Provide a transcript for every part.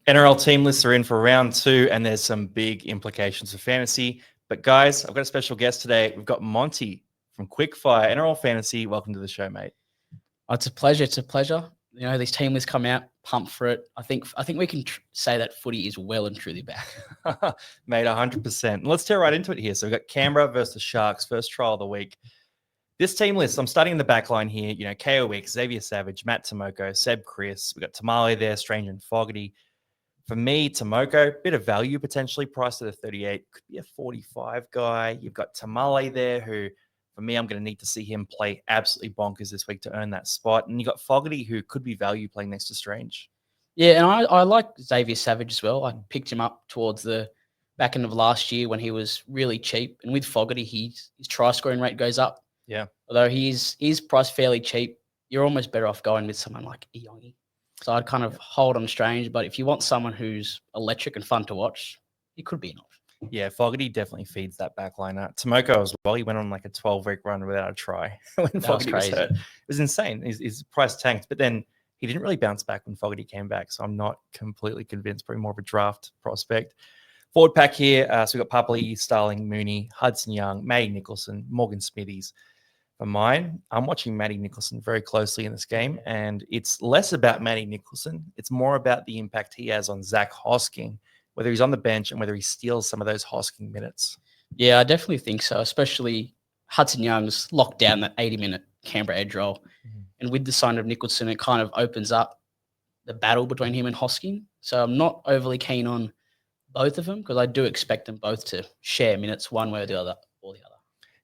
NRL team lists are in for round 2, and there's some big implications for fantasy. But guys, I've got a special guest today. We've got Monty from Quickfire NRL Fantasy. Welcome to the show, mate. Oh, it's a pleasure. It's a pleasure. You know, these team lists come out, pumped for it. I think we can say that footy is well and truly back. Mate, 100%. Let's tear right into it here. So we've got Canberra versus the Sharks, first trial of the week. This team list, I'm starting in the back line here. You know, KO Wicks, Xavier Savage, Matt Tomoko, Seb Chris. We've got Tamale there, Strange and Fogarty. For me, Tomoko, bit of value potentially, priced at a 38. Could be a 45 guy. You've got Tamale there, who, for me, I'm going to need to see him play absolutely bonkers this week to earn that spot. And you got Fogarty, who could be value playing next to Strange. Yeah, and I like Xavier Savage as well. I picked him up towards the back end of last year when he was really cheap. And with Fogarty, his try scoring rate goes up. Yeah. Although he's priced fairly cheap, you're almost better off going with someone like Iongi. So I'd kind of hold on Strange, but if you want someone who's electric and fun to watch, he could be an option. Yeah, Fogarty definitely feeds that back line. Tomoko as well. He went on like a 12-week run without a try when Fogarty was hurt. It was insane. His price tanked, but then he didn't really bounce back when Fogarty came back. So I'm not completely convinced. Probably more of a draft prospect. Forward pack here. So we've got Papali, Starling, Mooney, Hudson Young, Matty Nicholson, Morgan Smithies. For mine, I'm watching Matty Nicholson very closely in this game, and it's less about Matty Nicholson. It's more about the impact he has on Zach Hosking, whether he's on the bench and whether he steals some of those Hosking minutes. Yeah, I definitely think so, especially Hudson Young's locked down that 80-minute Canberra edge roll. Mm-hmm. And with the sign of Nicholson, it kind of opens up the battle between him and Hosking. So I'm not overly keen on both of them because I do expect them both to share minutes one way or the other.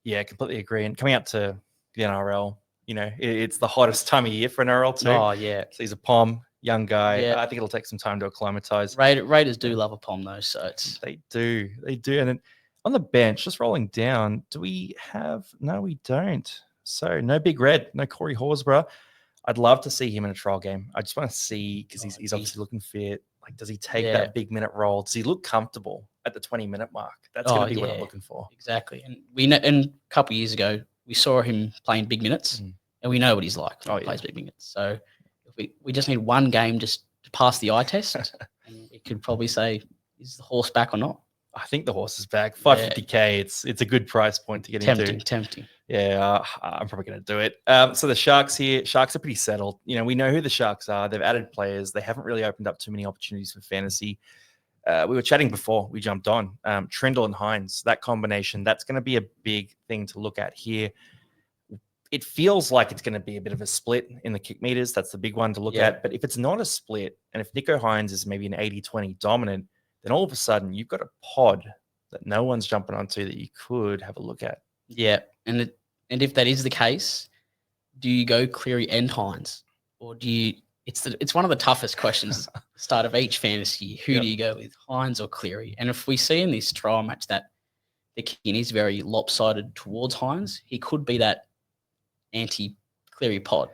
Yeah, completely agree. And coming up to the NRL, you know, it's the hottest time of year for NRL too. Oh, yeah. So he's a Pom, young guy. Yeah. I think it'll take some time to acclimatise. Raiders do love a Pom though, so it's... They do. And then on the bench, just rolling down, do we have... No, we don't. So no Big Red, no Corey Horsburgh. I'd love to see him in a trial game. I just want to see, because he's obviously looking fit. Like, does he take that big minute role? Does he look comfortable at the 20-minute mark? That's going to be what I'm looking for. Exactly. And we know, and a couple of years ago, we saw him playing big minutes, and we know what he's like when he plays big minutes. So if we just need one game just to pass the eye test, and we could probably say, is the horse back or not? I think the horse is back. $550K. It's a good price point to get into. Tempting. Yeah, I'm probably going to do it. So the Sharks here, Sharks are pretty settled. You know, we know who the Sharks are. They've added players. They haven't really opened up too many opportunities for fantasy. We were chatting before we jumped on. Trindle and Hines, that combination, that's going to be a big thing to look at here. It feels like it's going to be a bit of a split in the kick meters. That's the big one to look at. But if it's not a split, and if Nicho Hines is maybe an 80-20 dominant, then all of a sudden you've got a pod that no one's jumping onto that you could have a look at. Yeah, and if that is the case, do you go Cleary and Hines, or do you? It's one of the toughest questions at the start of each fantasy. Who do you go with, Hines or Cleary? And if we see in this trial match that the kicking is very lopsided towards Hines, he could be that anti-Cleary pod.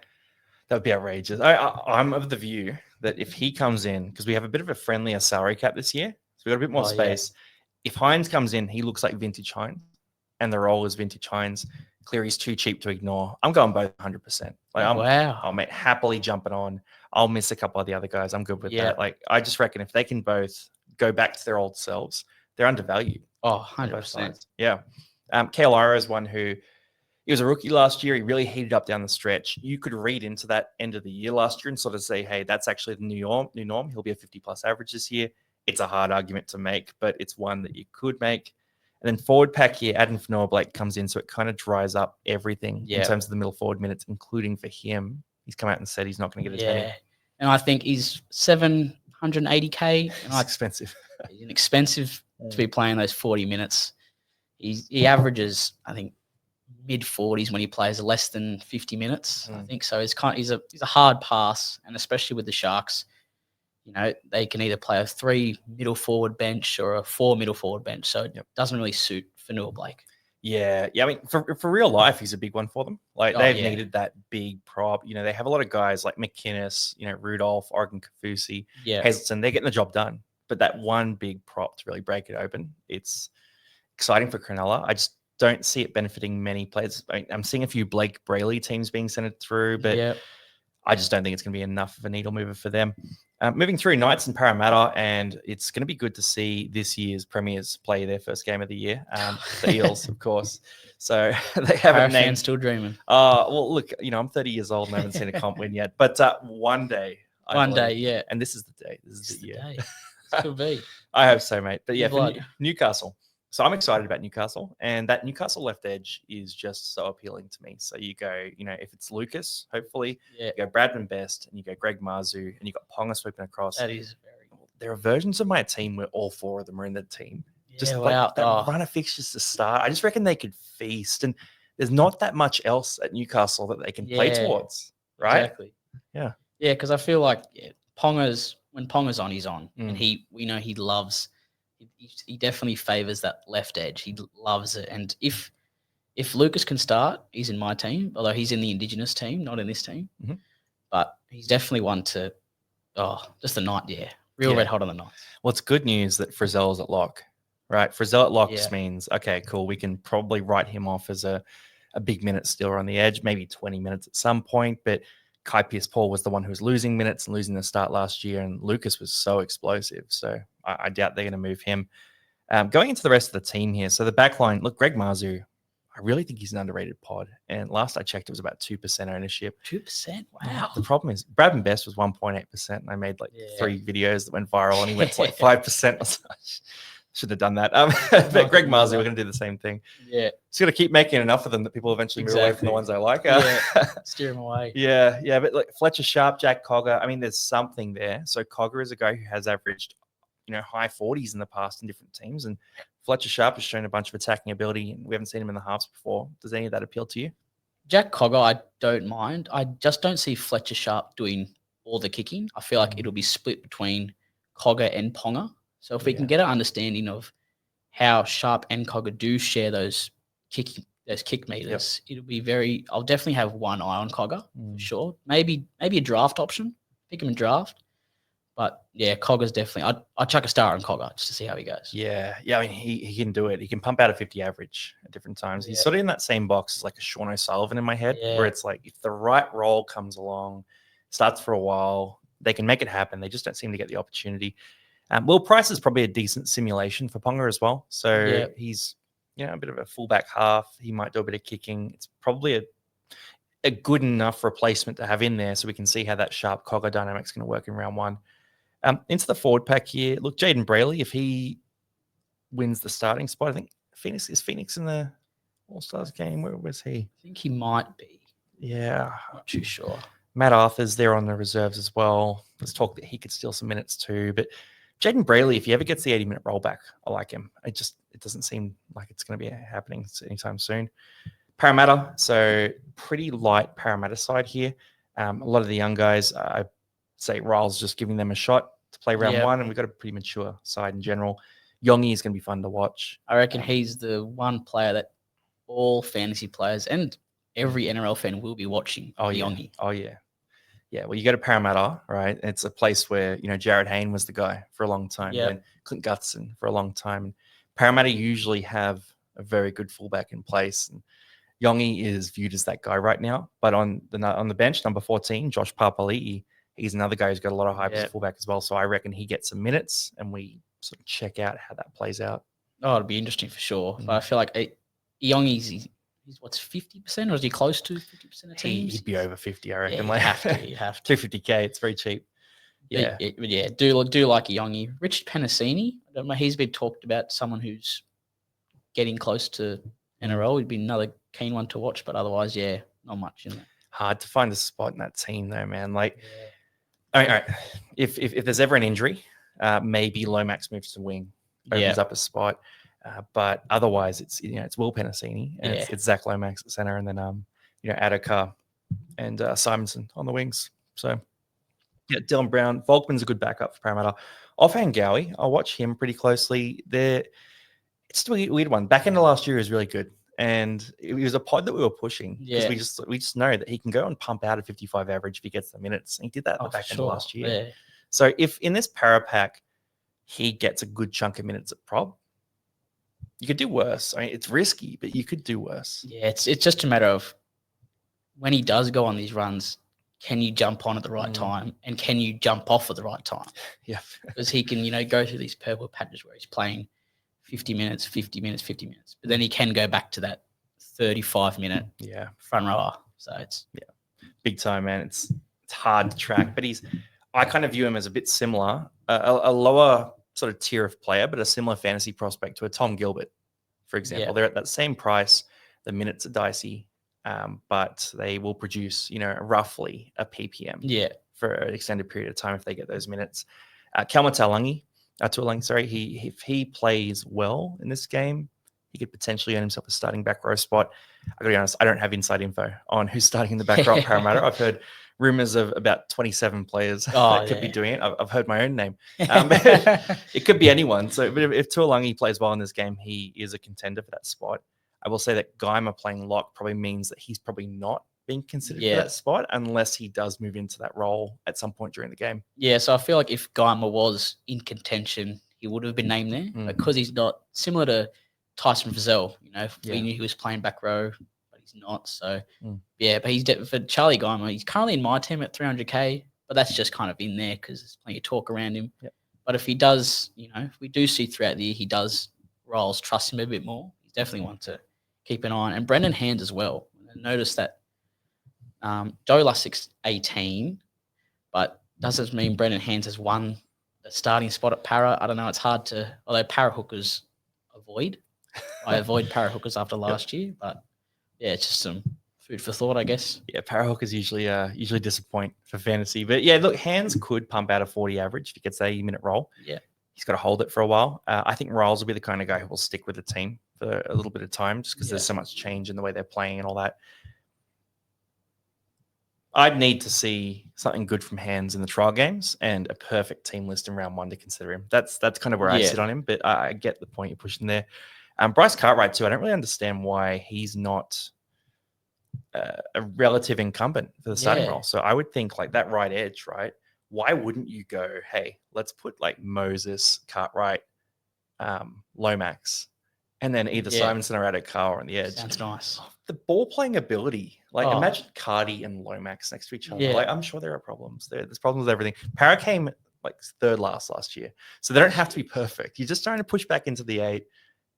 That would be outrageous. I'm of the view that if he comes in, because we have a bit of a friendlier salary cap this year, so we've got a bit more space. Yeah. If Hines comes in, he looks like vintage Hines, and the role is vintage Hines. Cleary's too cheap to ignore. I'm going both 100%. I'm happily jumping on. I'll miss a couple of the other guys. I'm good with that. Like, I just reckon if they can both go back to their old selves, they're undervalued. Oh, 100%. Yeah. Kale Ira is one who, he was a rookie last year. He really heated up down the stretch. You could read into that end of the year last year and sort of say, hey, that's actually the new norm. He'll be a 50-plus average this year. It's a hard argument to make, but it's one that you could make. And then forward pack here, Adam Blake comes in, so it kind of dries up everything in terms of the middle forward minutes, including for him. He's come out and said he's not going to get a 10. And I think he's $780K. It's expensive. He's expensive to be playing those 40 minutes. He averages, I think, mid-40s when he plays less than 50 minutes. I think so. He's a hard pass, and especially with the Sharks, you know, they can either play a 3 middle forward bench or a 4 middle forward bench. So it doesn't really suit Blake. Yeah. I mean, for real life, he's a big one for them. Like, they've needed that big prop. You know, they have a lot of guys like McInnes, you know, Rudolph, Oregon Kafusi, Hazleton. They're getting the job done. But that one big prop to really break it open, it's exciting for Cronulla. I just don't see it benefiting many players. I'm seeing a few Blake Brayley teams being sent through, but I just don't think it's going to be enough of a needle mover for them. Moving through Knights and Parramatta, and it's going to be good to see this year's premiers play their first game of the year. The Eels, of course. So they haven't named. Still dreaming. Well, look, I'm 30 years old and I haven't seen a comp win yet. But one day, one day, yeah. And this is the day. This is the year. Day. This could be. I hope so, mate. But yeah, for Newcastle. So I'm excited about Newcastle, and that Newcastle left edge is just so appealing to me. So you go, if it's Lucas, hopefully, you go Bradman Best, and you go Greg Marzu, and you got Ponga sweeping across. That is very cool. There are versions of my team where all four of them are in the team. Yeah, just wow. like that run of fixtures to start. I just reckon they could feast, and there's not that much else at Newcastle that they can play towards, right? Exactly. Yeah. Yeah, because I feel like when Ponga's on, he's on, and we know he loves. He definitely favors that left edge. He loves it. And if Lucas can start, he's in my team, although he's in the Indigenous team, not in this team. Mm-hmm. But he's definitely one to, just the night, red hot on the night. Well, it's good news that Frizzell's at lock, right? Frizzell at lock just means, okay, cool, we can probably write him off as a big minute stealer on the edge, maybe 20 minutes at some point. But Kai Pearce-Paul was the one who was losing minutes and losing the start last year, and Lucas was so explosive. So I doubt they're going to move him. Going into the rest of the team here, so the back line, look, Greg Marzu, I really think he's an underrated pod. And last I checked, it was about 2% ownership. 2%? Wow. The problem is Bradman Best was 1.8%, and I made 3 videos that went viral, and he went to 5%. Should have done that. But Greg Marzu, we're going to do the same thing. Yeah. Just got to keep making enough of them that people eventually move away from the ones I like. Steer them away. Yeah. But like Fletcher Sharp, Jack Cogger, I mean, there's something there. So Cogger is a guy who has averaged, high 40s in the past in different teams. And Fletcher Sharp has shown a bunch of attacking ability, and we haven't seen him in the halves before. Does any of that appeal to you? Jack Cogger, I don't mind. I just don't see Fletcher Sharp doing all the kicking. I feel like it'll be split between Cogger and Ponga. So if we can get an understanding of how Sharp and Cogger do share those kick meters, it'll be very. I'll definitely have one eye on Cogger for sure. Maybe a draft option. Pick him in draft. But yeah, Cogger's definitely. I'd chuck a star on Cogger just to see how he goes. Yeah. I mean, he can do it. He can pump out a 50 average at different times. He's sort of in that same box as like a Sean O'Sullivan in my head, where it's like if the right role comes along, starts for a while, they can make it happen. They just don't seem to get the opportunity. Will Price is probably a decent simulation for Ponga as well. So he's a bit of a fullback half. He might do a bit of kicking. It's probably a good enough replacement to have in there, so we can see how that Sharp Cogger dynamic is going to work in round one. Into the forward pack here. Look, Jaden Brayley, if he wins the starting spot, I think Phoenix in the All-Stars game. Where was he? I think he might be. Yeah. Not too sure. Matt Arthur's there on the reserves as well. There's talk that he could steal some minutes too, but Jaden Brayley, if he ever gets the 80-minute rollback, I like him. It doesn't seem like it's going to be happening anytime soon. Parramatta, so pretty light Parramatta side here. A lot of the young guys, I say Ryle's just giving them a shot to play round one, and we've got a pretty mature side in general. Yongi is going to be fun to watch. I reckon he's the one player that all fantasy players and every NRL fan will be watching. Yongi. Oh, yeah. Yeah, well, you go to Parramatta, right? It's a place where, Jared Hayne was the guy for a long time. And Clint Gutherson for a long time. And Parramatta usually have a very good fullback in place. And Yongi is viewed as that guy right now. But on the bench, number 14, Josh Papali'i, he's another guy who's got a lot of hype as fullback as well. So I reckon he gets some minutes, and we sort of check out how that plays out. Oh, it'll be interesting for sure. But I feel like Yongi's he's what's 50%, or is he close to 50% of teams? He'd be over 50, I reckon. Yeah, you have to. 250K, it's very cheap. Yeah. Do like a Yongi. Richard Penasini, I don't know, he's been talked about, someone who's getting close to NRL. He'd be another keen one to watch, but otherwise, not much in there. Hard to find a spot in that team though, man. Like, all right. If there's ever an injury, maybe Lomax moves to wing, opens up a spot. But otherwise, it's Will Penasini and it's Zach Lomax at center, and then Adaka and Simonson on the wings. So Dylan Brown, Volkman's a good backup for Parramatta. Offhand Gowie, I'll watch him pretty closely. It's a weird one. Back end of last year is really good, and it was a pod that we were pushing because we just know that he can go and pump out a 55 average if he gets the minutes. And he did that at the back end of last year. Yeah. So if in this para pack he gets a good chunk of minutes at prop, you could do worse. I mean, it's risky, but you could do worse. Yeah, it's just a matter of when he does go on these runs, can you jump on at the right time, and can you jump off at the right time? Yeah. Because he can, go through these purple patches where he's playing 50 minutes, 50 minutes, 50 minutes. But then he can go back to that 35-minute front rower. So it's big time, man. It's hard to track, but I kind of view him as a bit similar, a lower sort of tier of player, but a similar fantasy prospect to a Tom Gilbert, for example. They're at that same price. The minutes are dicey, but they will produce, roughly a PPM for an extended period of time if they get those minutes. Kelma Tuolangi, if he plays well in this game, he could potentially earn himself a starting back row spot. I got to be honest, I don't have inside info on who's starting in the back row at Parramatta. I've heard rumors of about 27 players that could be doing it. I've heard my own name. It could be anyone. So if Tuolangi plays well in this game, he is a contender for that spot. I will say that Guymer playing lock probably means that he's probably not being considered for that spot unless he does move into that role at some point during the game. Yeah, so I feel like if Guymer was in contention, he would have been named there because he's not similar to Tyson Frizzell. We knew he was playing back row, but he's not. So, but he's for Charlie Guymer. He's currently in my team at 300K, but that's just kind of in there because there's plenty of talk around him. Yep. But if he does, if we do see throughout the year, he does roles trust him a bit more. He's definitely one to keep an eye on. And Brendan Hands as well. Notice that Joe Lussick's 18, but doesn't mean Brendan Hands has won the starting spot at Para. I don't know. It's hard to, although para hookers avoid. I avoid para hookers after last year, but it's just some food for thought, I guess. Yeah, para hookers usually disappoint for fantasy, but look, Hands could pump out a 40 average if he gets a 80-minute role. Yeah, he's got to hold it for a while. I think Riles will be the kind of guy who will stick with the team for a little bit of time, just because there's so much change in the way they're playing and all that. I'd need to see something good from Hands in the trial games and a perfect team list in round one to consider him. That's kind of where I sit on him, but I get the point you're pushing there. Bryce Cartwright too. I don't really understand why he's not a relative incumbent for the starting role. So I would think like that right edge, right? Why wouldn't you go, hey, let's put like Moses, Cartwright, Lomax, and then either Simonson or Addo-Carr on the edge. Sounds nice. The ball playing ability, imagine Cardi and Lomax next to each other. Like, I'm sure there are problems. There's problems with everything. Para came like third last year, so they don't have to be perfect. You're just trying to push back into the 8.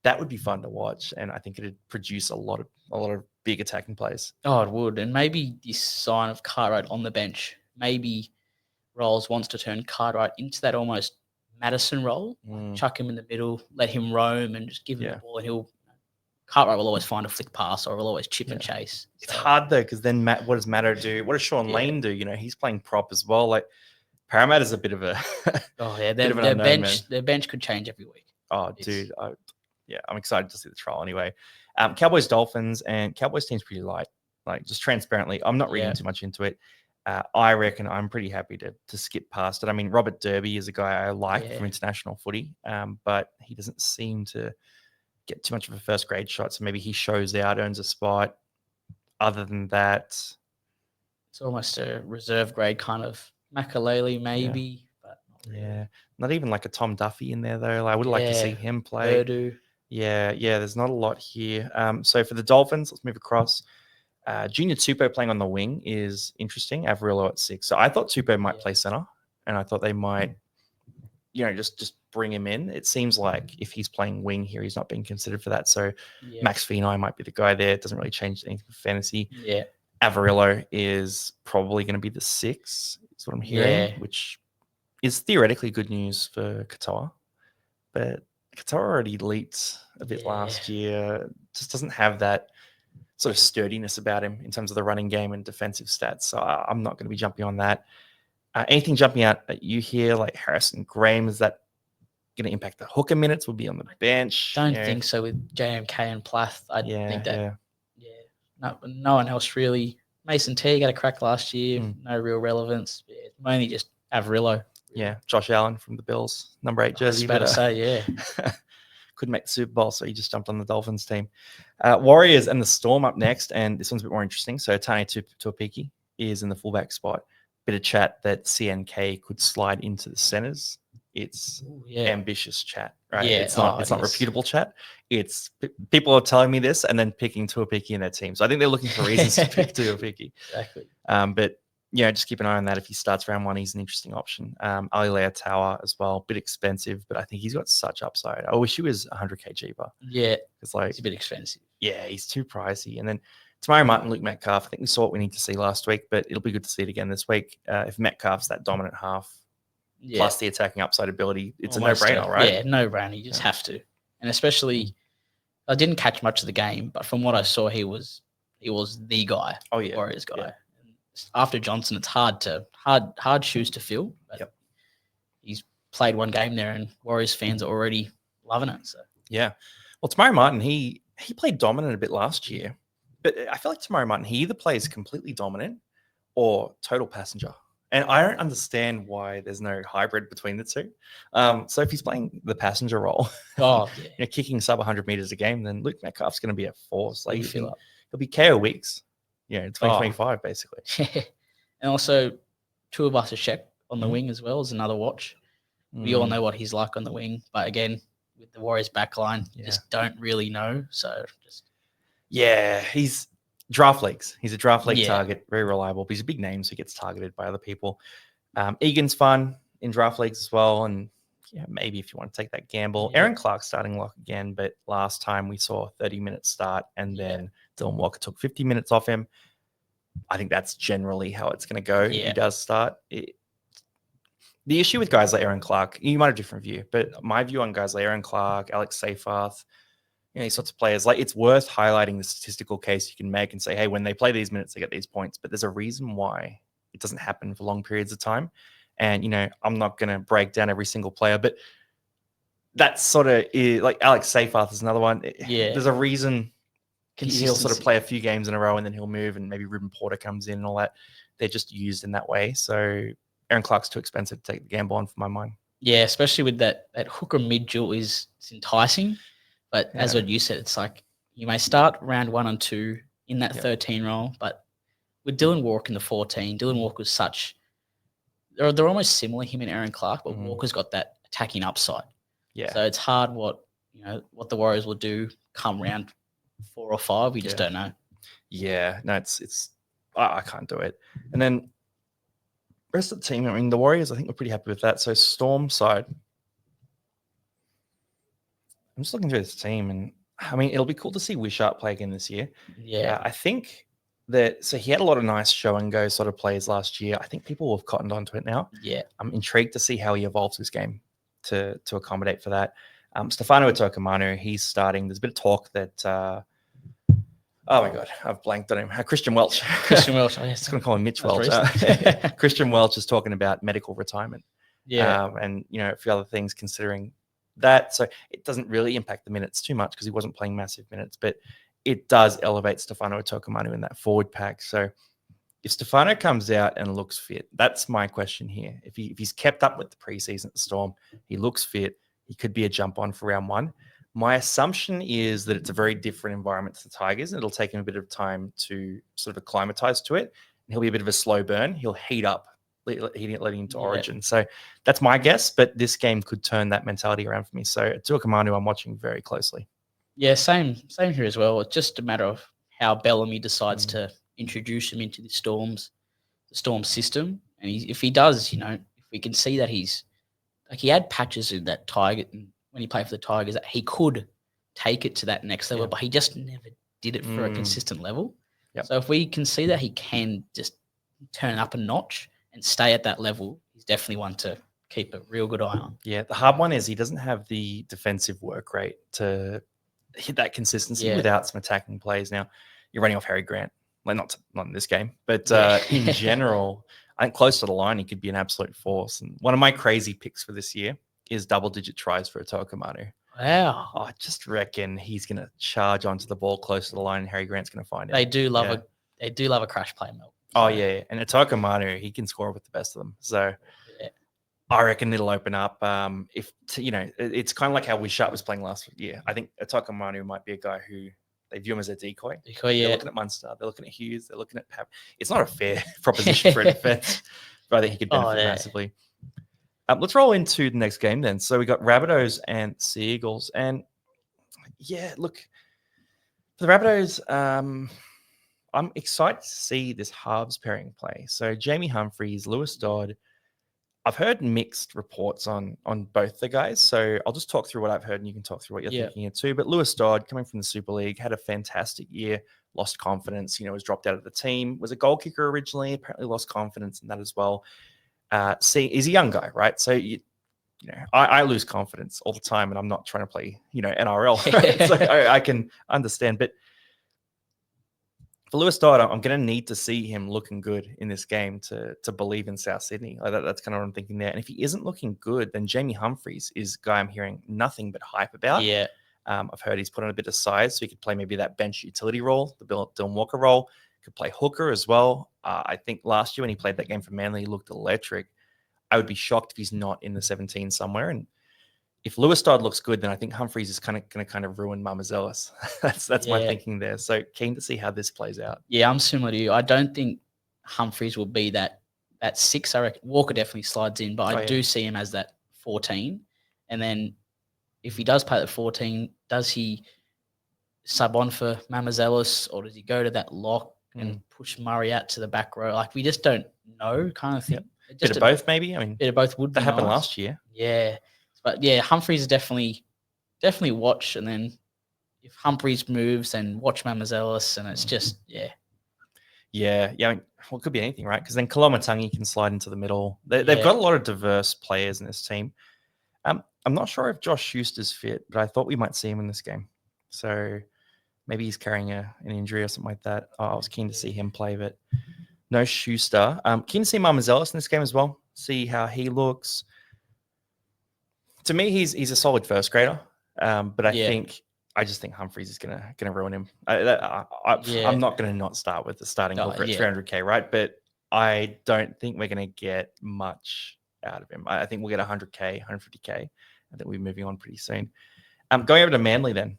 That would be fun to watch, and I think it'd produce a lot of big attacking plays. Oh, it would, and maybe this sign of Cartwright on the bench. Maybe Rolls wants to turn Cartwright into that almost Madison role, chuck him in the middle, let him roam, and just give him the ball, and Cartwright will always find a flick pass or will always chip and chase. It's hard though, because then what does Matto do? What does Sean Lane do? He's playing prop as well. Like Parramatta's a bit of a their bench could change every week. Oh, dude, I'm excited to see the trial anyway. Cowboys Dolphins, and Cowboys team's pretty light. Like just transparently, I'm not reading too much into it. I reckon I'm pretty happy to skip past it. I mean, Robert Derby is a guy I like from international footy, but he doesn't seem to get too much of a first grade shot. So maybe he shows out, earns a spot. Other than that, it's almost a reserve grade kind of Makalele, maybe. But not even like a Tom Duffy in there though. I would like to see him play. Purdue. Yeah. There's not a lot here. So for the Dolphins, let's move across. Junior Tupou playing on the wing is interesting. Averillo at 6. So I thought Tupou might play center, and I thought they might, just bring him in. It seems like if he's playing wing here, he's not being considered for that. So Max Finai might be the guy there. It doesn't really change anything for fantasy. Yeah. Averillo is probably going to be the 6, is what I'm hearing, which is theoretically good news for Katoa. But Katoa already leaked a bit last year. Just doesn't have that sort of sturdiness about him in terms of the running game and defensive stats. So I'm not going to be jumping on that. Anything jumping out at you here, like Harrison Graham, is that going to impact the hooker minutes? Will be on the bench. Don't think so with JMK and Plath. I think that no one else really. Mason Teague had a crack last year. No real relevance. Mainly just Averillo. Yeah, Josh Allen from the Bills, number 8 jersey. I was about to say, couldn't make the Super Bowl, so he just jumped on the Dolphins team. Warriors and the Storm up next, and this one's a bit more interesting. So Tane Tuapiki is in the fullback spot. Bit of chat that CNK could slide into the centers. It's ambitious chat, right? Yeah, it's not reputable chat. It's people are telling me this and then picking Tuapiki in their team. So I think they're looking for reasons to pick Tuapiki. Exactly. But yeah, just keep an eye on that. If he starts round 1, he's an interesting option. Ali Tower as well, bit expensive, but I think he's got such upside. I wish he was 100k cheaper. Yeah, it's like he's a bit expensive. Yeah, he's too pricey. And then Tamari Martin, Luke Metcalf. I think we saw what we need to see last week, but it'll be good to see it again this week. If Metcalf's that dominant half, plus the attacking upside ability, it's almost a no-brainer, right? Yeah, no-brainer. You just have to. And especially, I didn't catch much of the game, but from what I saw, he was the guy. Oh yeah, Warriors guy. Yeah. After Johnson, it's hard shoes to fill. But he's played one game there, and Warriors fans are already loving it. So yeah, well, Tamari Martin, he played dominant a bit last year, but I feel like Tamari Martin, he either plays completely dominant or total passenger. And I don't understand why there's no hybrid between the two. So if he's playing the passenger role, kicking sub 100 meters a game, then Luke Metcalf's going to be a force. Like he'll be KO weeks, in 2025 basically. And also, Tuivasa-Sheck on the wing as well is another watch. We all know what he's like on the wing, but again, with the Warriors backline, you just don't really know. So he's draft leagues. He's a draft league target, very reliable, but he's a big name, so he gets targeted by other people. Egan's fun in draft leagues as well, and maybe if you want to take that gamble. Aaron Clark starting lock again, but last time we saw a 30-minute start, and then Dylan Walker took 50 minutes off him. I think that's generally how it's going to go. He does start. The issue with guys like Aaron Clark, you might have a different view, but my view on guys like Aaron Clark, Alex Seyfarth, these sorts of players, like it's worth highlighting the statistical case you can make and say, hey, when they play these minutes, they get these points. But there's a reason why it doesn't happen for long periods of time. And, I'm not going to break down every single player, but that's sort of like Alex Seyfarth is another one. There's a reason he'll sort of play a few games in a row and then he'll move, and maybe Ruben Porter comes in and all that. They're just used in that way. So Aaron Clark's too expensive to take the gamble on for my mind. Yeah, especially with that hooker mid duel is enticing. But as what you said, it's like you may start round 1 and 2 in that 13 role, but with Dylan Walker in the 14, Dylan Walker's they're almost similar, him and Aaron Clark, but Walker's got that attacking upside. Yeah. So it's hard what the Warriors will do come round 4 or 5. We just don't know. Yeah, no, it's I can't do it. And then rest of the team, I mean, the Warriors, I think we're pretty happy with that. So Storm side, I'm just looking through this team, and I mean, it'll be cool to see Wishart play again this year. Yeah. I think so he had a lot of nice show and go sort of plays last year. I think people have cottoned onto it now. Yeah. I'm intrigued to see how he evolves his game to accommodate for that. Stefano Itokamanu, he's starting. There's a bit of talk that, oh my God, I've blanked on him. Christian Welch. Christian Welch. I was going to call him Mitch Welch. Christian Welch is talking about medical retirement. Yeah. And, a few other things considering that. So it doesn't really impact the minutes too much because he wasn't playing massive minutes, but it does elevate Stefano Itokamanu in that forward pack. So if Stefano comes out and looks fit, that's my question here. If he's kept up with the preseason at the Storm, he looks fit, he could be a jump on for round 1. My assumption is that it's a very different environment to the Tigers, and it'll take him a bit of time to sort of acclimatize to it. And he'll be a bit of a slow burn. He'll heat up leading into Origin. So that's my guess, but this game could turn that mentality around for me. So Itokamanu, I'm watching very closely. Yeah, same here as well. It's just a matter of how Bellamy decides to introduce him into the Storm system. And if he does, if we can see that he's like he had patches in that Tiger when he played for the Tigers that he could take it to that next level, but he just never did it for a consistent level. Yep. So if we can see that he can just turn up a notch and stay at that level, he's definitely one to keep a real good eye on. Yeah, the hard one is he doesn't have the defensive work rate to hit that consistency without some attacking plays. Now, you're running off Harry Grant. Well, not in this game, but in general, I think close to the line, he could be an absolute force. And one of my crazy picks for this year is double-digit tries for Itokamanu. Wow. I just reckon he's going to charge onto the ball close to the line, and Harry Grant's going to find it. They do love a crash play, Mel. So. Oh, yeah. And Itokamanu, he can score with the best of them. So I reckon it'll open up. It's kind of like how Wishart was playing last year. I think Itokamanu might be a guy who they view him as a decoy. They're looking at Munster. They're looking at Hughes. They're looking at Pap. It's not a fair proposition for a defense, but I think he could benefit massively. Let's roll into the next game then. So we got Rabbitohs and Sea Eagles. And, look, for the Rabbitohs, I'm excited to see this halves pairing play. So Jamie Humphries, Lewis Dodd. I've heard mixed reports on both the guys. So I'll just talk through what I've heard and you can talk through what you're thinking here too. But Lewis Dodd, coming from the Super League, had a fantastic year, lost confidence, was dropped out of the team, was a goal kicker originally, apparently lost confidence in that as well. He's a young guy, right? So I lose confidence all the time and I'm not trying to play, NRL. Right? So I can understand. But for Lewis Dodd, I'm going to need to see him looking good in this game to believe in South Sydney. That's kind of what I'm thinking there. And if he isn't looking good, then Jamie Humphries is a guy I'm hearing nothing but hype about. Yeah. I've heard he's put on a bit of size, so he could play maybe that bench utility role, the Dylan Walker role. Could play hooker as well. I think last year when he played that game for Manly, he looked electric. I would be shocked if he's not in the 17 somewhere. And if Lewis Dodd looks good, then I think Humphries is going to ruin Mamazelis. That's my thinking there. So keen to see how this plays out. Yeah, I'm similar to you. I don't think Humphries will be that 6. I reckon Walker definitely slides in, but I do see him as that 14. And then if he does play at 14, does he sub on for Mamazelis or does he go to that lock and push Murray out to the back row? Like, we just don't know, kind of thing. Yep. Bit of both, maybe. I mean, bit of both would be that happened nice. last year. Yeah. But yeah, Humphries is definitely watch, and then if Humphries moves, then watch Mamazelis, and it's just Yeah. I mean, well, it could be anything, right? Because then Kolomatangi can slide into the middle. They've got a lot of diverse players in this team. I'm not sure if Josh Schuster's fit, but I thought we might see him in this game. So maybe he's carrying an injury or something like that. I was keen to see him play, but no Schuster. Keen to see Mamazelis in this game as well. See how he looks. To me, he's a solid first grader, but I just think Humphries is gonna ruin him. I'm not gonna not start with the starting hooker at 300k, right? But I don't think we're gonna get much out of him. I think we'll get 100k, 150k. I think we'll be moving on pretty soon. Going over to Manly then.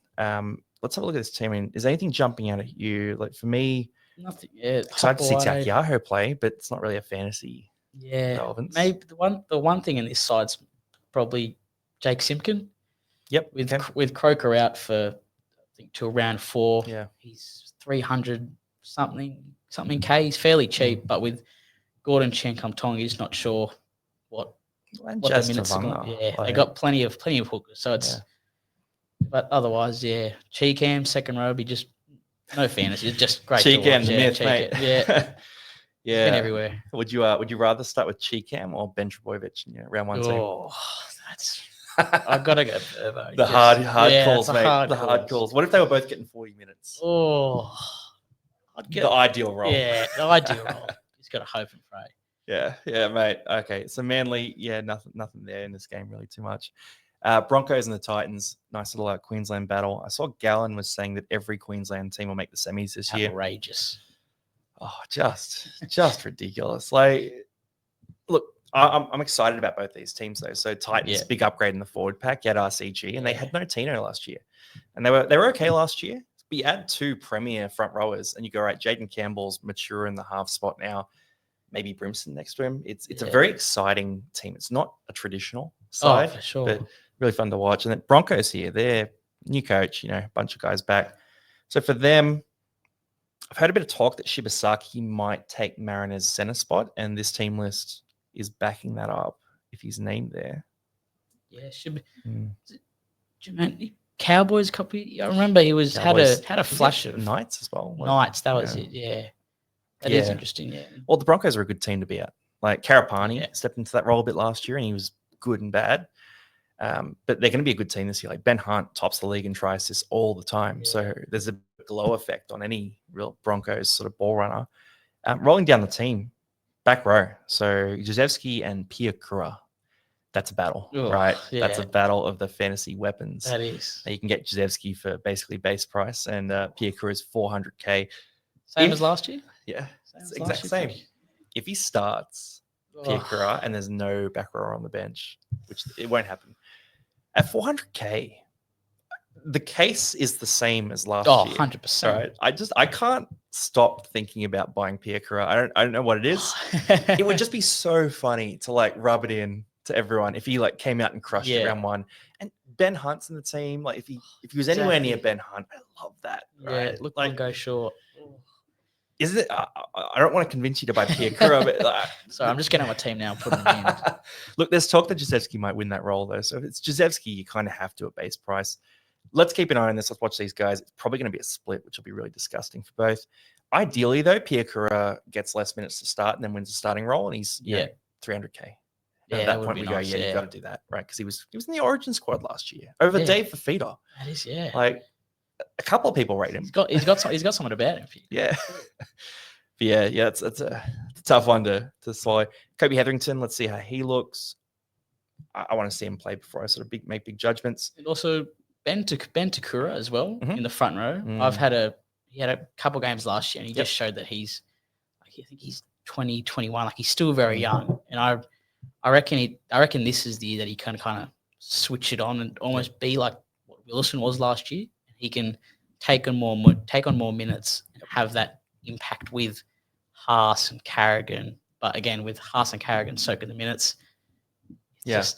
Let's have a look at this team. I mean, is anything jumping out at you? Like for me, nothing. Yeah, excited to see Takiaho play, but it's not really a fantasy relevance. Maybe the one thing in this side's probably Jake Simpkin. Yep. With Croker out for I think till round 4. Yeah. He's 300 something K. He's fairly cheap, but with Gordon Chenkamtonga, he's not sure what the minutes are going. Yeah, they got plenty of hookers. So it's but otherwise, Cheekham, second row, be just no fantasy. It's just great. Cheekham, the myth, mate. Yeah. Yeah, been everywhere. Would you rather start with Cheekham or Ben Trebojevic in round 1 team? Oh, that's I've got to go Burbo. The hard calls, mate. Hard calls. What if they were both getting 40 minutes? Oh, the ideal role. Yeah, the ideal role. He's got to hope and pray. Yeah, mate. Okay, so Manly, nothing there in this game really too much. Broncos and the Titans, nice little Queensland battle. I saw Gallen was saying that every Queensland team will make the semis this year. Outrageous. Oh, just ridiculous. Like, look, I'm excited about both these teams though. So Titans, big upgrade in the forward pack. You had RCG, and they had no Tino last year, and they were okay last year. But you add 2 premier front rowers, and you go right. Jaden Campbell's mature in the half spot now. Maybe Brimson next to him. It's a very exciting team. It's not a traditional side, for sure, but really fun to watch. And then Broncos here, they're new coach, a bunch of guys back. So for them, I've heard a bit of talk that Shibasaki might take Mariners' center spot, and this team list is backing that up if he's named there. Yeah, Cowboys copy. I remember he was had a flash of Knights as well. Knights, that was it. Yeah, that is interesting. Yeah. Well, the Broncos are a good team to be at. Like Karapani stepped into that role a bit last year, and he was good and bad. But they're going to be a good team this year. Like Ben Hunt tops the league in try assists all the time, so there's a glow effect on any real Broncos sort of ball runner. Rolling down the team, back row. So Jezewski and Piakura. That's a battle, right? Yeah. That's a battle of the fantasy weapons. That is. You can get Jezewski for basically base price, and Piakura is 400k. Same as last year? Yeah, exact same. If he starts Piakura and there's no back rower on the bench, which it won't happen, at 400k, the case is the same as last year. 100%. Right? I can't stop thinking about buying Piakura. I don't know what it is. It would just be so funny to like rub it in to everyone if he like came out and crushed it round 1. And Ben Hunt's in the team. Like if he was anywhere near Ben Hunt, I love that. Right? Look like go short. Is it? I don't want to convince you to buy Piakura, but so I'm just getting on my team now and putting him in. Look, there's talk that Jezewski might win that role though. So if it's Jezewski, you kind of have to at base price. Let's keep an eye on this. Let's watch these guys. It's probably going to be a split, which will be really disgusting for both. Ideally, though, Piakura gets less minutes to start and then wins the starting role, and he's 300k. At that point, we go, you've got to do that, right? Because he was in the Origin squad last year over Dave Fafita. That is, like a couple of people rate him. He's got something about him. Yeah, but it's a tough one to swallow. Kobe Hetherington, let's see how he looks. I want to see him play before I sort of make big judgments. And also Ben Takura as well in the front row. He had a couple games last year, and he just showed that he's like, I think he's 20, 21. Like he's still very young, and I reckon this is the year that he can kind of switch it on and almost be like what Wilson was last year. He can take on more minutes and have that impact with Haas and Carrigan. But again, with Haas and Carrigan soaking the minutes, he's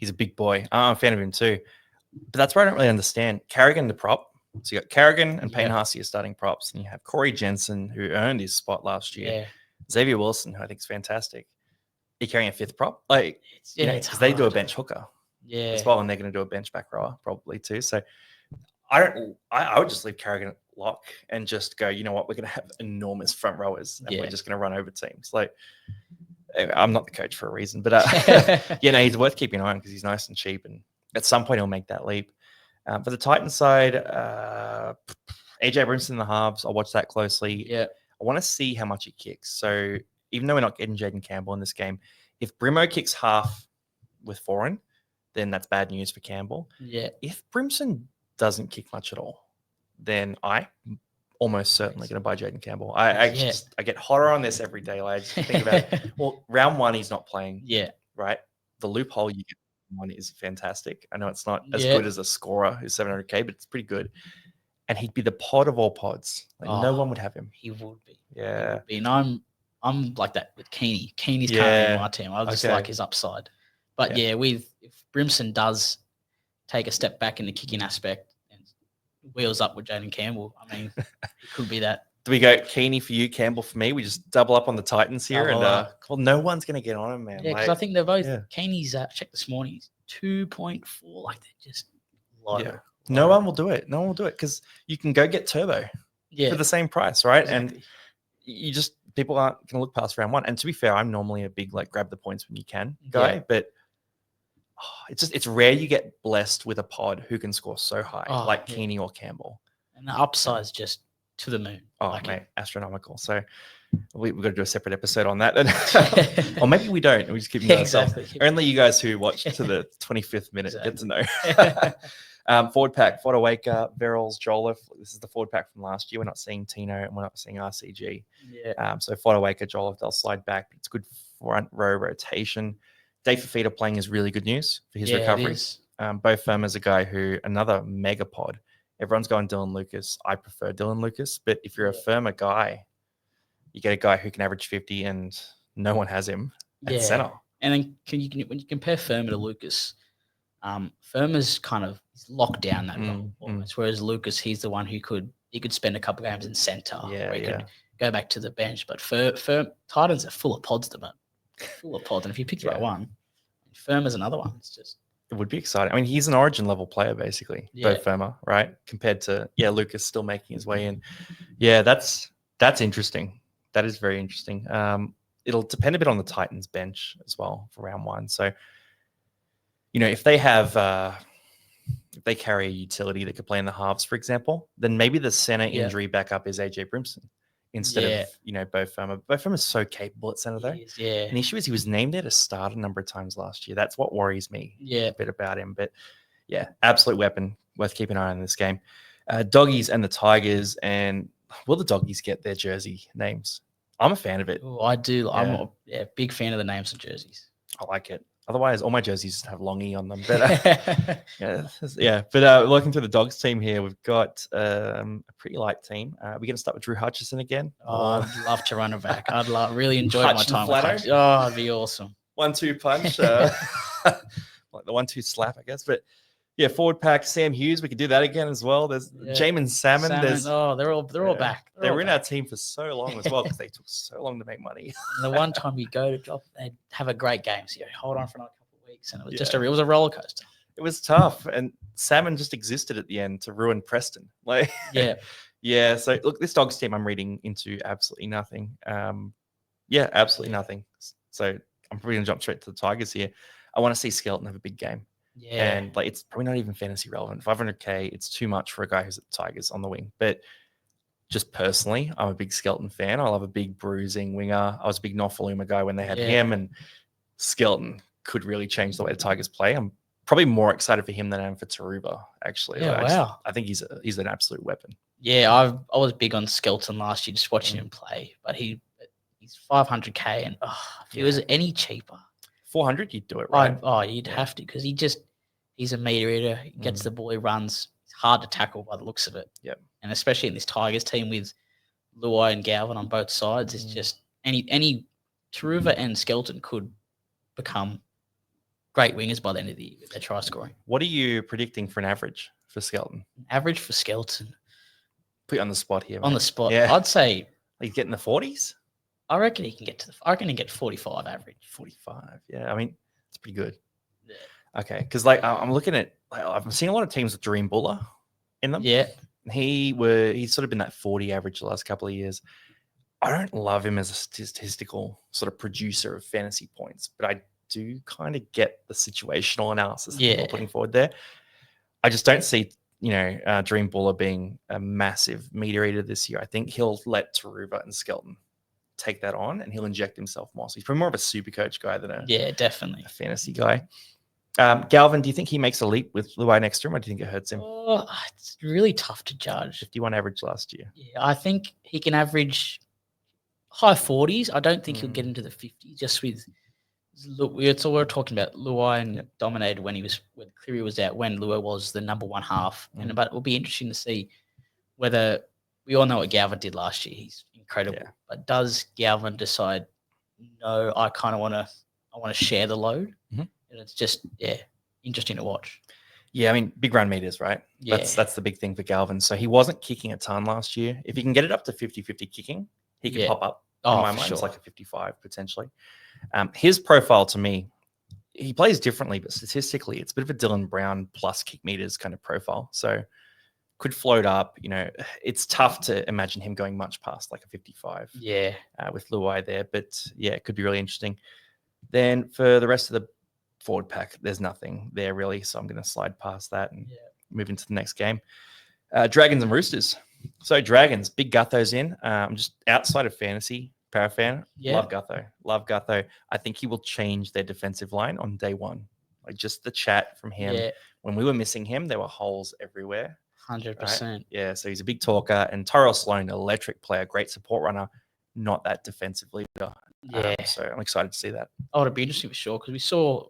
a big boy. I'm a fan of him too. But that's where I don't really understand. Carrigan, the prop. So you got Carrigan and Payne Haas, your starting props, and you have Corey Jensen, who earned his spot last year. Yeah. Xavier Wilson, who I think is fantastic. You're carrying a fifth prop, because they do a bench hooker, as well, and they're going to do a bench back rower probably too. So I would just leave Carrigan at lock and just go, you know what, we're going to have enormous front rowers, and we're just going to run over teams. Like, I'm not the coach for a reason, but he's worth keeping an eye on because he's nice and cheap, and at some point he'll make that leap. For the Titans side, AJ Brimson in the halves, I'll watch that closely. Yeah, I want to see how much he kicks. So even though we're not getting Jaden Campbell in this game, if Brimo kicks half with foreign, then that's bad news for Campbell. Yeah. If Brimson doesn't kick much at all, then I almost certainly going to buy Jaden Campbell. I get hotter on this every day. Like, I just think about it. Well, round one, he's not playing. Yeah. Right? The loophole you get on is fantastic. I know it's not as good as a scorer who's 700k, but it's pretty good. And he'd be the pod of all pods. Like, no one would have him. He would be. Yeah. And I'm like that with Keeney. Keeney's currently in my team. I just like his upside. But if Brimson does take a step back in the kicking aspect and wheels up with Jaden Campbell, I mean, it could be that. Do we go Keeney for you, Campbell for me? We just double up on the Titans here, no one's going to get on him, man. Yeah, because I think they're both. Keeney's checked this morning, he's 2.4. Like, they're just low. Yeah. No one will do it. No one will do it because you can go get Turbo for the same price, right? Exactly. And people aren't going to look past round one. And to be fair, I'm normally a big grab the points when you can guy, but it's rare you get blessed with a pod who can score so high, Keeney or Campbell. And the upside's just to the moon. Mate, astronomical. So we've got to do a separate episode on that. Or maybe we don't. We just keep them to ourselves. Only you guys who watch to the 25th minute get to know. Forward pack, Fodawaker, Verrills, Jolliffe. This is the forward pack from last year. We're not seeing Tino and we're not seeing RCG. Yeah. So Fodawaker, Jolliffe, they'll slide back. But it's good front row rotation. Dave Fafita playing is really good news for his recovery. Both Firma's a guy who, another mega pod. Everyone's going Dylan Lucas. I prefer Dylan Lucas. But if you're a Firma guy, you get a guy who can average 50 and no one has him at center. And then when you compare Firma to Lucas, Firma's kind of locked down that role almost, whereas Lucas, he's the one who could spend a couple games in center. He could go back to the bench. But Titans are full of pods, full of pods. And if you pick the right one, Firma's another one. It would be exciting. I mean, he's an Origin level player, basically. Both Firma, right? Compared to Lucas still making his way in. Yeah, that's interesting. That is very interesting. It'll depend a bit on the Titans bench as well for round one. So, if they have if they carry a utility that could play in the halves, for example, then maybe the center injury backup is AJ Brimson instead of Bo Firma. Bo Firma is so capable at center though. And the issue is he was named there to start a number of times last year. That's what worries me a bit about him. But absolute weapon, worth keeping an eye on this game. Doggies and the Tigers, and will the Doggies get their jersey names? I'm a fan of it. Oh, I do. I'm a big fan of the names of jerseys. I like it. Otherwise, all my jerseys have Longy on them. But But looking through the Dogs team here, we've got a pretty light team. We're going to start with Drew Hutchison again. Oh, I'd love to run it back. I'd really enjoy my time with Hutch. Oh, it'd be awesome. 1-2 punch. Like the 1-2 slap, I guess. But Yeah, forward pack, Sam Hughes. We could do that again as well. There's Jamin Salmon. There's they're all back. They were in our back. team for so long as well because they took so long to make money. And the one time you go to drop, they'd have a great game. So you hold on for another couple of weeks, and it was it was a roller coaster. It was tough, and Salmon just existed at the end to ruin Preston. Yeah. So look, this Dogs team I'm reading into absolutely nothing. Absolutely nothing. So I'm probably gonna jump straight to the Tigers here. I want to see Skelton have a big game. Yeah. And it's probably not even fantasy relevant. 500K, it's too much for a guy who's at the Tigers on the wing. But just personally, I'm a big Skelton fan. I love a big bruising winger. I was a big Nofaluma guy when they had him, and Skelton could really change the way the Tigers play. I'm probably more excited for him than I am for Taruba, actually. Yeah, I think he's an absolute weapon. Yeah, I was big on Skelton last year, just watching him play. But he's 500K, and if it was any cheaper, 400, you'd do it, right? You'd have to, because he's a meter eater. He gets the ball, he runs. It's hard to tackle by the looks of it. Yep. And especially in this Tigers team with Luai and Galvin on both sides, it's just any Taruva and Skelton could become great wingers by the end of the year with their try scoring. What are you predicting for an average for Skelton? Average for Skelton. Put you on the spot here. On the spot, yeah. I'd say he's getting the 40s. I reckon he can get I reckon he can get 45 average. 45. Yeah, I mean, it's pretty good. Yeah. Okay, because I'm looking at I've seen a lot of teams with Dream Buller in them. Yeah. He's sort of been that 40 average the last couple of years. I don't love him as a statistical sort of producer of fantasy points, but I do kind of get the situational analysis that people are putting forward there. I just don't see Dream Buller being a massive meter eater this year. I think he'll let Taruva and Skelton take that on, and he'll inject himself more. So he's probably more of a super coach guy than definitely a fantasy guy. Galvin, do you think he makes a leap with Luai next to him, or do you think it hurts him? Oh, it's really tough to judge. 51 average last year. Yeah, I think he can average high 40s. I don't think he'll get into the 50s. Just with it's all we're talking about. Luai dominated when Cleary was out, when Luai was the number one half. But it will be interesting to see whether we all know what Galvin did last year. He's incredible. Yeah. But does Galvin decide, no, I want to share the load? Mm-hmm. And it's just, interesting to watch. Yeah, I mean, big run meters, right? Yeah. That's the big thing for Galvin. So he wasn't kicking a ton last year. If he can get it up to 50-50 kicking, he can pop up. In my mind, sure. It's like a 55 potentially. His profile to me, he plays differently, but statistically, it's a bit of a Dylan Brown plus kick meters kind of profile. So could float up. It's tough to imagine him going much past like a 55. Yeah. With Luai there, but it could be really interesting. Then for the rest of the forward pack, there's nothing there really. So I'm going to slide past that and move into the next game. Dragons and Roosters. So Dragons, big Gutho's in. Just outside of fantasy, Parafan. Yeah. Love Gutho. I think he will change their defensive line on day one. Like just the chat from him. Yeah. When we were missing him, there were holes everywhere. 100%. Right? Yeah, so he's a big talker. And Tyrell Sloan, electric player, great support runner, not that defensive leader. Yeah. So I'm excited to see that. Oh, it'd be interesting for sure, because we saw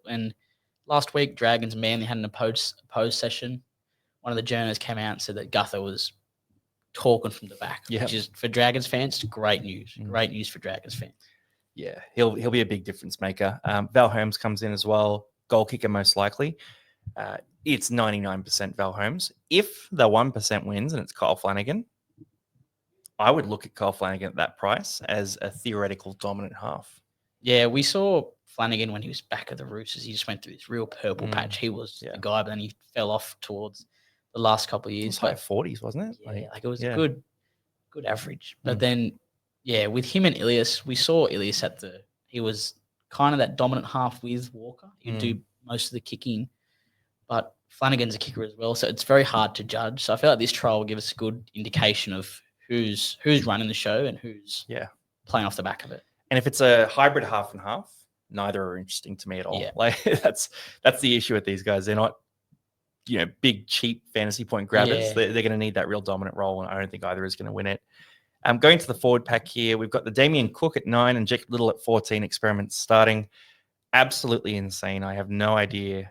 last week Dragons Manly had an opposed session. One of the journalists came out and said that Gutho was talking from the back, which is, for Dragons fans, great news. Great news for Dragons fans. Yeah, he'll be a big difference maker. Val Holmes comes in as well, goal kicker most likely. It's 99% Val Holmes. If the 1% wins and it's Kyle Flanagan, I would look at Kyle Flanagan at that price as a theoretical dominant half. Yeah, we saw Flanagan when he was back at the Roosters. He just went through this real purple patch. He was the guy, but then he fell off towards the last couple of years. It was high 40s, wasn't it? Yeah, it was a good average. But then, with him and Ilias, we saw Ilias he was kind of that dominant half with Walker. He'd do most of the kicking, but Flanagan's a kicker as well, so it's very hard to judge. So I feel like this trial will give us a good indication of who's running the show and who's playing off the back of it. And if it's a hybrid half and half, neither are interesting to me at all. Yeah. Like that's the issue with these guys. They're not, big, cheap fantasy point grabbers. Yeah. They're going to need that real dominant role, and I don't think either is going to win it. Going to the forward pack here, we've got the Damien Cook at 9 and Jack Little at 14 experiments starting. Absolutely insane. I have no idea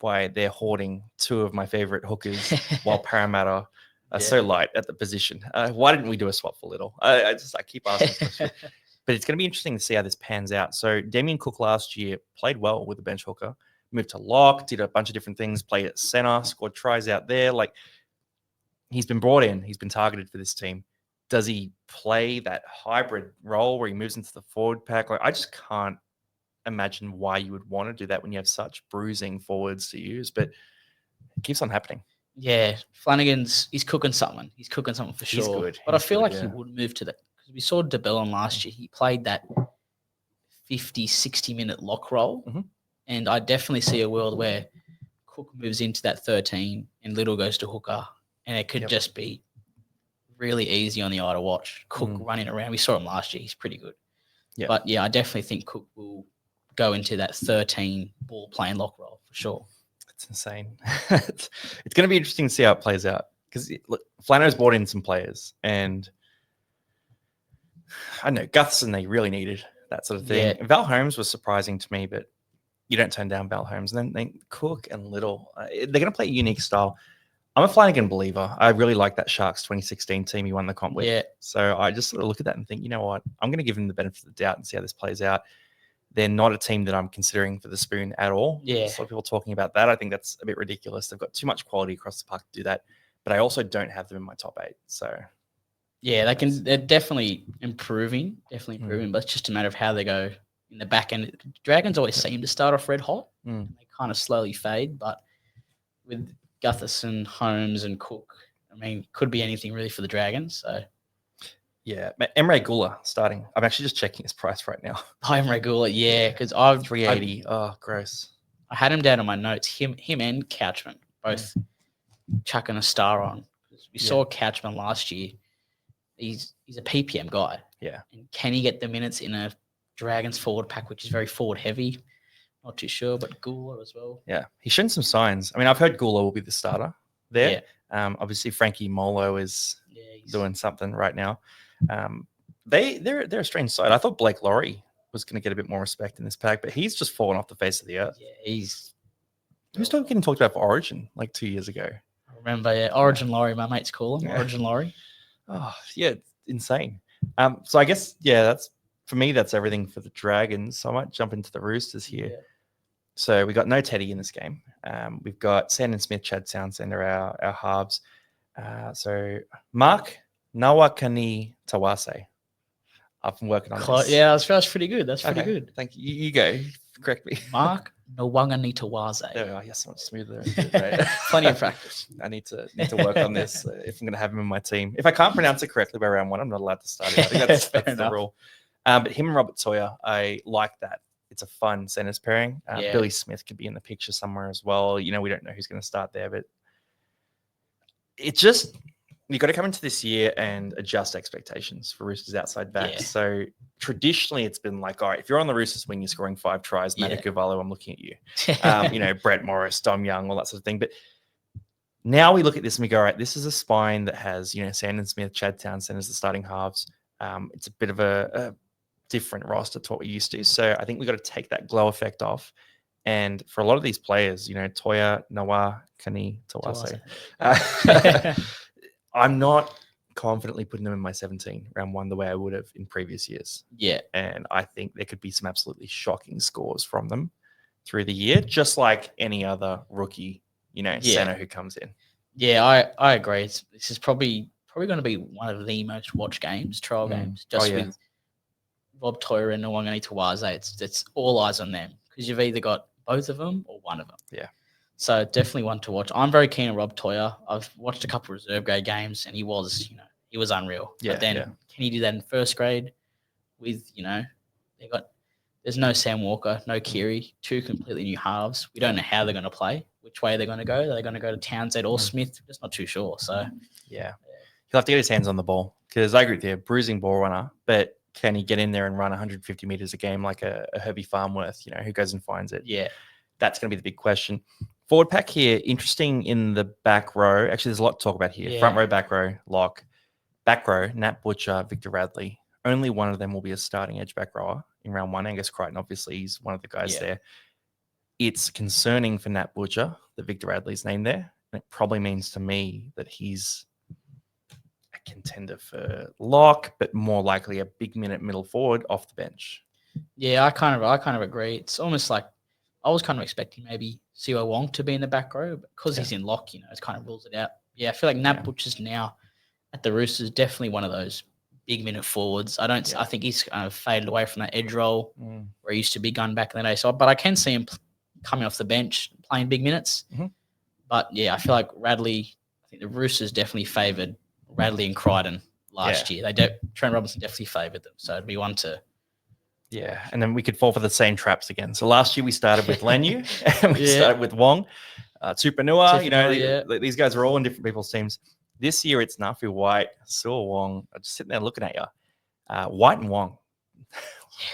why they're hoarding two of my favorite hookers while Parramatta are so light at the position. Why didn't we do a swap for Little? I keep asking this question. But it's going to be interesting to see how this pans out. So Damien Cook last year played well with the bench hooker, moved to lock, did a bunch of different things, played at center, scored tries out there. Like, he's been brought in, he's been targeted for this team. Does he play that hybrid role where he moves into the forward pack? Like, I just can't imagine why you would want to do that when you have such bruising forwards to use, but it keeps on happening. Yeah, he's cooking something. He's cooking something for sure. He's good. But I feel like he would move to that because we saw DeBellin last year. He played that 50, 60-minute lock role. Mm-hmm. And I definitely see a world where Cook moves into that 13 and Little goes to hooker. And it could just be really easy on the eye to watch. Cook running around. We saw him last year. He's pretty good. Yeah. But, yeah, I definitely think Cook will go into that 13 ball playing lock role for sure. It's insane. It's going to be interesting to see how it plays out because Flano's brought in some players and I don't know, Gutherson they really needed that sort of thing. Yeah. Val Holmes was surprising to me, but you don't turn down Val Holmes. And then Cook and Little, they're going to play a unique style. I'm a Flanagan believer. I really like that Sharks 2016 team he won the comp with. Yeah. So I just sort of look at that and think, you know what? I'm going to give him the benefit of the doubt and see how this plays out. They're not a team that I'm considering for the spoon at all. Yeah. There's a lot of people talking about that. I think that's a bit ridiculous. They've got too much quality across the park to do that. But I also don't have them in my top 8. So yeah, they're definitely improving. But it's just a matter of how they go in the back end. Dragons always seem to start off red hot. They kind of slowly fade, but with Gutherson, Holmes, and Cook, I mean, could be anything really for the Dragons. So yeah, Emre Gula starting. I'm actually just checking his price right now. Emre Gula, yeah, because I've 380. Oh, gross. I had him down on my notes. Him and Couchman both chucking a star on. We saw Couchman last year. He's a PPM guy. Yeah. And can he get the minutes in a Dragons forward pack, which is very forward heavy? Not too sure, but Gula as well. Yeah, he's shown some signs. I mean, I've heard Gula will be the starter there. Yeah. Obviously, Frankie Molo is doing something right now. They're a strange side. I thought Blake Laurie was going to get a bit more respect in this pack, but he's just fallen off the face of the earth. Yeah, he was getting talked about for Origin like 2 years ago. I remember, Origin Laurie, my mates call him Origin Laurie. Oh, yeah, it's insane. So I guess for me, that's everything for the Dragons. So I might jump into the Roosters here. Yeah. So we got no Teddy in this game. We've got Sandon Smith, Chad Townsend are our halves. So Mark Nawakani Tawase. I've been working on this. Yeah, that's pretty good. That's pretty good. Thank you. You go. Correct me. Mark Nawangani Tawase. There we are. Yes, I'm smoother. Right? Plenty of practice. I need to work on this if I'm going to have him in my team. If I can't pronounce it correctly by round 1, I'm not allowed to start it. I think that's the rule. But him and Robert Toya, I like that. It's a fun centers pairing. Billy Smith could be in the picture somewhere as well. You know, we don't know who's going to start there, but it's just you've got to come into this year and adjust expectations for Roosters outside backs. Yeah. So traditionally, it's been like, all right, if you're on the Roosters wing, you're scoring 5 tries. Matt Guvalo, I'm looking at you. Brett Morris, Dom Young, all that sort of thing. But now we look at this and we go, all right, this is a spine that has, Sandon Smith, Chad Townsend as the starting halves. It's a bit of a different roster to what we used to. So I think we've got to take that glow effect off. And for a lot of these players, Toya, Noah, Kani, Tawase, I'm not confidently putting them in my 17 round 1 the way I would have in previous years. Yeah. And I think there could be some absolutely shocking scores from them through the year, just like any other rookie, center who comes in. Yeah, I agree. This is probably going to be one of the most watched trial games, with Rob Toyer and Nawangani Tawase. It's all eyes on them because you've either got both of them or one of them. Yeah. So definitely one to watch. I'm very keen on Rob Toyer. I've watched a couple of reserve grade games and he was unreal. Yeah. But then can he do that in first grade with, there's no Sam Walker, no Keary, 2 completely new halves. We don't know how they're going to play, which way they're going to go. Are they going to go to Townsend or Smith? Just not too sure. So yeah. He'll have to get his hands on the ball because I agree with you, bruising ball runner, but can he get in there and run 150 meters a game like a Herbie Farmworth, who goes and finds it? Yeah. That's going to be the big question. Forward pack here, interesting in the back row. Actually, there's a lot to talk about here. Yeah. Front row, back row, lock. Back row, Nat Butcher, Victor Radley. Only one of them will be a starting edge back rower in round 1. Angus Crichton, obviously, he's one of the guys there. It's concerning for Nat Butcher that Victor Radley's named there. And it probably means to me that he's a contender for lock, but more likely a big minute middle forward off the bench. Yeah, I kind of agree. It's almost like I was kind of expecting maybe Siwa Wong to be in the back row, but because Yeah. he's in lock, it kind of rules it out. Yeah, I feel like Nat Butcher's now at the Roosters definitely one of those big minute forwards. I think he's kind of faded away from that edge role where he used to be gun back in the day. So, but I can see him coming off the bench playing big minutes. Mm-hmm. But yeah, I feel like Radley. I think the Roosters definitely favoured Radley and Crichton last year. Trent Robinson definitely favoured them, so it'd be one to. Yeah, and then we could fall for the same traps again. So last year we started with Lenu and we started with Wong, Tupanua. These guys are all in different people's teams. This year it's Nafu White, Saul Wong. I'm just sitting there looking at you. White and Wong.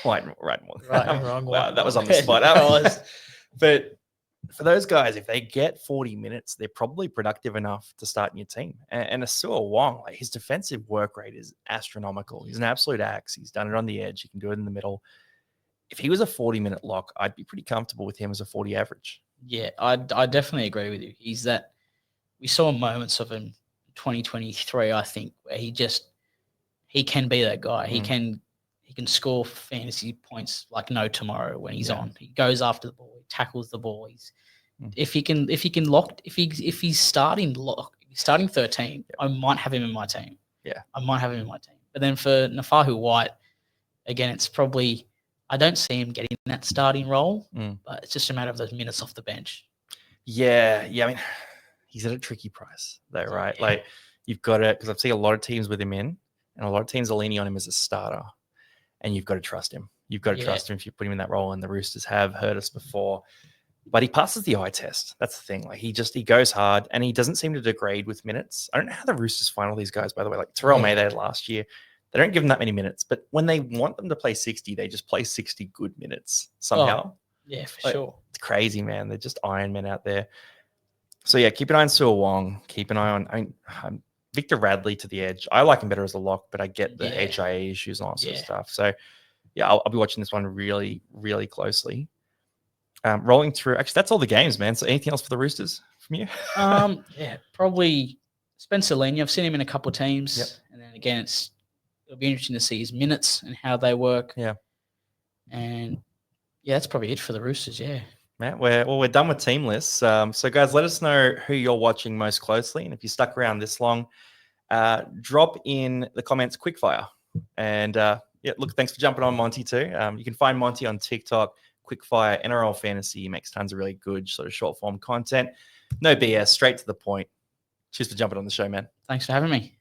Right and Wong. Right and wrong. Wow, that was on the spot. But for those guys, if they get 40 minutes, they're probably productive enough to start in your team. And Asua Wong, like his defensive work rate is astronomical. He's an absolute axe. He's done it on the edge. He can do it in the middle. If he was a 40-minute lock, I'd be pretty comfortable with him as a 40 average. Yeah, I definitely agree with you. He's that. We saw moments of him in 2023, I think, where he can be that guy. He can score fantasy points like no tomorrow when he's on. He goes after the ball, he tackles the ball. If he's starting 13, I might have him in my team. Yeah. I might have him in my team. But then for Nafahu White, again, it's probably I don't see him getting that starting role, but it's just a matter of those minutes off the bench. Yeah. I mean, he's at a tricky price though, right? Yeah. Like you've got to, because I've seen a lot of teams with him in, and a lot of teams are leaning on him as a starter, and you've got to trust him. You've got to trust him if you put him in that role, and the Roosters have hurt us before. But he passes the eye test. That's the thing. Like he goes hard, and he doesn't seem to degrade with minutes. I don't know how the Roosters find all these guys, by the way. Like Terrell May, they had last year. They don't give them that many minutes, but when they want them to play 60, they just play 60 good minutes somehow. Oh, yeah, for sure. It's crazy, man. They're just Iron Men out there. So yeah, keep an eye on Suo Wong. Keep an eye on Victor Radley to the edge. I like him better as a lock, but I get the HIA issues and all that sort of stuff. So yeah, I'll be watching this one really, really closely. Rolling through, actually, that's all the games, man. So anything else for the Roosters from you? Yeah, probably Spencer Leniu. I've seen him in a couple of teams, and then again, it'll be interesting to see his minutes and how they work. Yeah, and yeah, that's probably it for the Roosters. Yeah, Matt, we're done with team lists. So guys, let us know who you're watching most closely, and if you stuck around this long, drop in the comments quickfire. And look, thanks for jumping on Monty too. You can find Monty on TikTok. Quickfire NRL Fantasy. He makes tons of really good sort of short form content. No BS, straight to the point. Cheers for jumping on the show, man. Thanks for having me.